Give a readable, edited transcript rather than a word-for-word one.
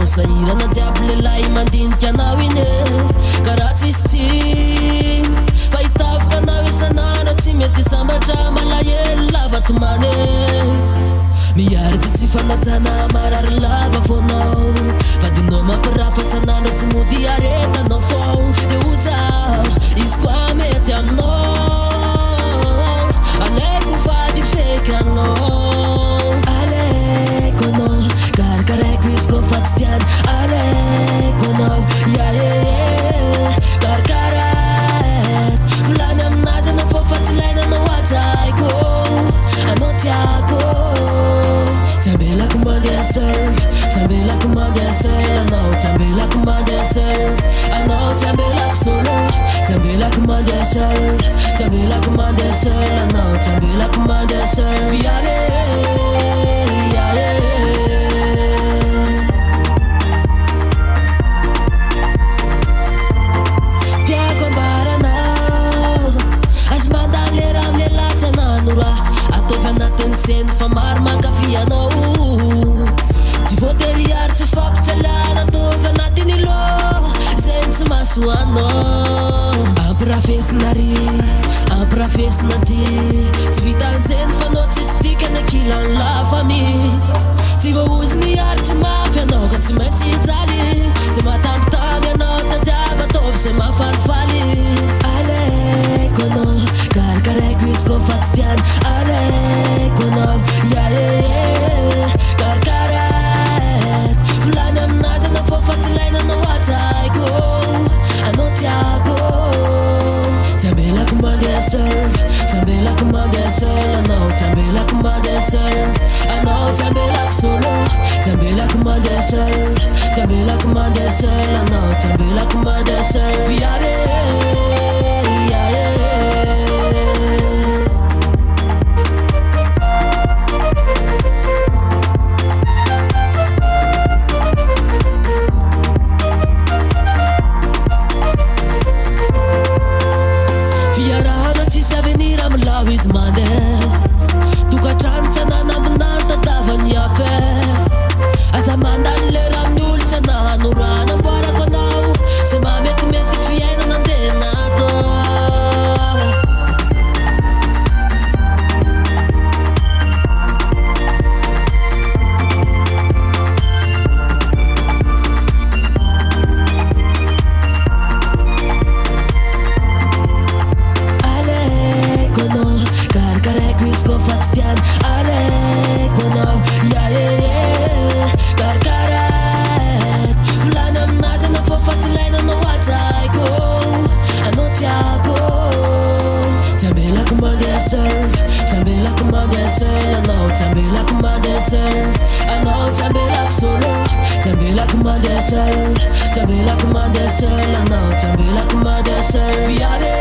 anao sahirana jiaby lehilahy mandinika anao iny karaha tsisy tsigny fa hitavika anao isan'andro tsy mety sambatra malahelo lava tomany miary tsy fanajana marary lava fonao vadinao mampirafa san'andro tsy mody aretanao fô de oza izy koa mety aminao aleko fady feky anao aleko anao karakaraiky izy koa fa tsy tiany aleko anao karakaraiky volany aminazy anao fô fa tsy ilaina anao ajaiko anao tiako Tambela mandeha seul Tambela mandeha seul anao Tambela mandeha seul anao Tambela solo Tambela mandeha seul Tambela mandeha seul anao Tambela mandeha seul viare Tiako ambaranao azy mandany lera amle latsananora ataovy anatin'ny seny fa maro mankafy anao tsy voatery ary tsy fampitsalana ataovy anatin'ny lo zay tsy mahasoanao ampirafesina ry ampirafesina ty tsy vitan'zeny fa anao tsisy dikany akilany la famille ty voaozy ny ary tsy mafy anao ka tsy maintsy hijaly zay matambitamby anao tadiava ataovy zay mahafalifaly aleko anao karakaraiko izy koa fa tsy tiany aleko anao karakaraiko volany aminazy anao fô fa tsy ilaina anao ajaiko anao tiako Tambelako mandeha seul Tambelako mandeha seul anao Tambelako mandeha seul anao Tambelako solo Tambelako mandeha seul Tambelako mandeha seul anao Tambelako mandeha seul viare Izy mandeha tokatrano tsy ananambonany tadavany afe aza mandany lera amin'ny olo tsy anahanorana amboarako anao zay mametimety fiainana andeha nato aleko anao karakaraiko volany aminazy anao fô fa tsy ilaina anao ajaiko anao tiako Tambelako mandeha seul Tambelako mandeha seul anao Tambelako mandeha seul anao Tambelako solo Tambelako mandeha seul Tambelako mandeha seul anao Tambelako mandeha seul viare